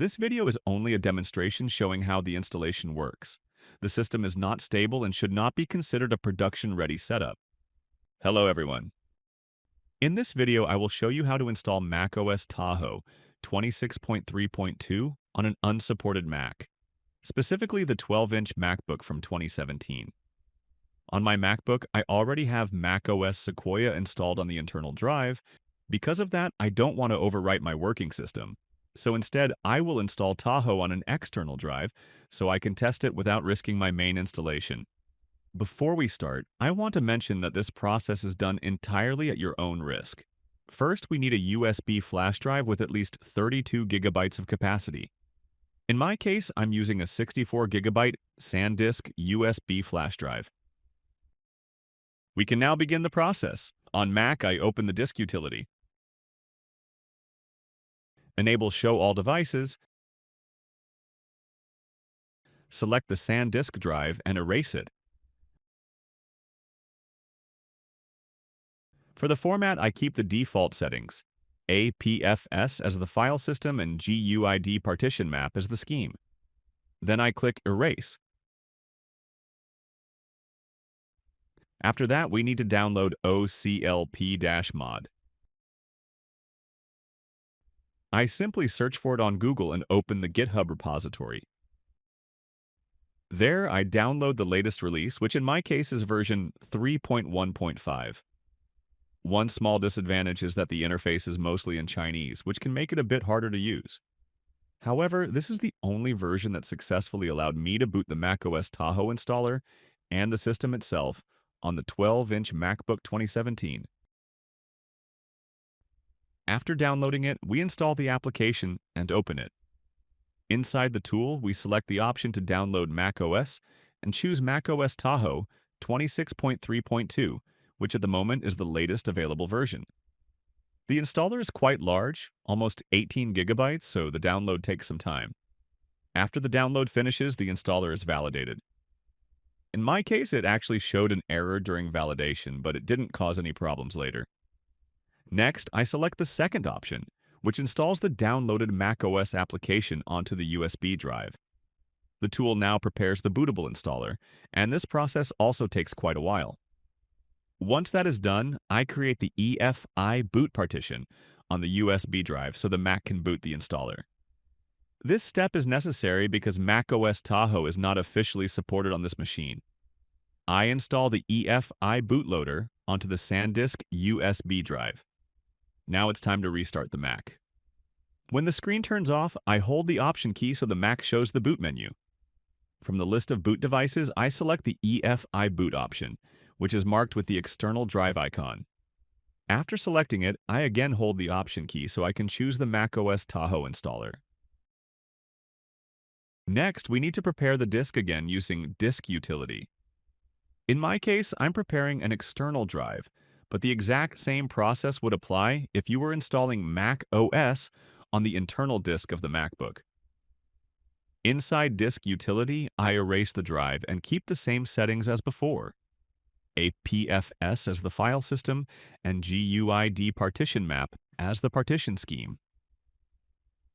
This video is only a demonstration showing how the installation works. The system is not stable and should not be considered a production-ready setup. Hello everyone. In this video, I will show you how to install macOS Tahoe 26.3.2 on an unsupported Mac, specifically the 12-inch MacBook from 2017. On my MacBook, I already have macOS Sequoia installed on the internal drive. Because of that, I don't want to overwrite my working system. So instead, I will install Tahoe on an external drive so I can test it without risking my main installation. Before we start, I want to mention that this process is done entirely at your own risk. First, we need a USB flash drive with at least 32 gigabytes of capacity. In my case, I'm using a 64 gigabyte SanDisk USB flash drive. We can now begin the process. On Mac, I open the disk utility, enable Show All Devices, select the SanDisk drive and erase it. For the format, I keep the default settings, APFS as the file system and GUID partition map as the scheme. Then I click Erase. After that, we need to download OCLP-Mod. I simply search for it on Google and open the GitHub repository. There, I download the latest release, which in my case is version 3.1.5. One small disadvantage is that the interface is mostly in Chinese, which can make it a bit harder to use. However, this is the only version that successfully allowed me to boot the macOS Tahoe installer and the system itself on the 12-inch MacBook 2017. After downloading it, we install the application and open it. Inside the tool, we select the option to download macOS and choose macOS Tahoe 26.3.2, which at the moment is the latest available version. The installer is quite large, almost 18 gigabytes, so the download takes some time. After the download finishes, the installer is validated. In my case, it actually showed an error during validation, but it didn't cause any problems later. Next, I select the second option, which installs the downloaded macOS application onto the USB drive. The tool now prepares the bootable installer, and this process also takes quite a while. Once that is done, I create the EFI boot partition on the USB drive so the Mac can boot the installer. This step is necessary because macOS Tahoe is not officially supported on this machine. I install the EFI bootloader onto the SanDisk USB drive. Now it's time to restart the Mac. When the screen turns off, I hold the Option key so the Mac shows the boot menu. From the list of boot devices, I select the EFI boot option, which is marked with the external drive icon. After selecting it, I again hold the Option key so I can choose the macOS Tahoe installer. Next, we need to prepare the disk again using Disk Utility. In my case, I'm preparing an external drive, but the exact same process would apply if you were installing macOS on the internal disk of the MacBook. Inside Disk Utility, I erase the drive and keep the same settings as before, APFS as the file system and GUID partition map as the partition scheme.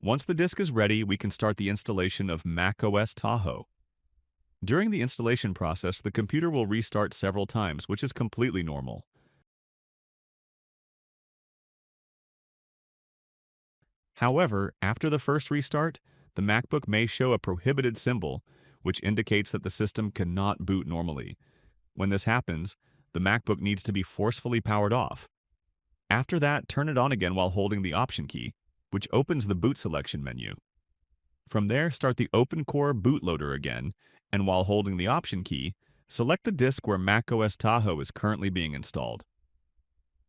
Once the disk is ready, we can start the installation of macOS Tahoe. During the installation process, the computer will restart several times, which is completely normal. However, after the first restart, the MacBook may show a prohibited symbol, which indicates that the system cannot boot normally. When this happens, the MacBook needs to be forcefully powered off. After that, turn it on again while holding the Option key, which opens the boot selection menu. From there, start the OpenCore bootloader again, and while holding the Option key, select the disk where macOS Tahoe is currently being installed.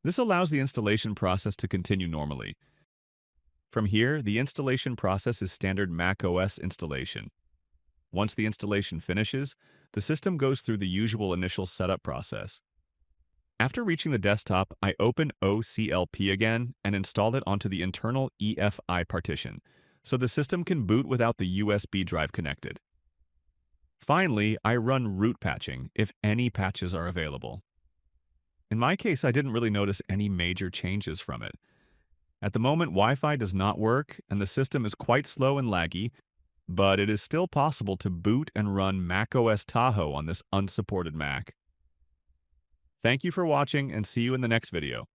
This allows the installation process to continue normally. From here, the installation process is standard macOS installation. Once the installation finishes, the system goes through the usual initial setup process. After reaching the desktop, I open OCLP again and install it onto the internal EFI partition, so the system can boot without the USB drive connected. Finally, I run root patching if any patches are available. In my case, I didn't really notice any major changes from it. At the moment, Wi-Fi does not work, and the system is quite slow and laggy, but it is still possible to boot and run macOS Tahoe on this unsupported Mac. Thank you for watching, and see you in the next video.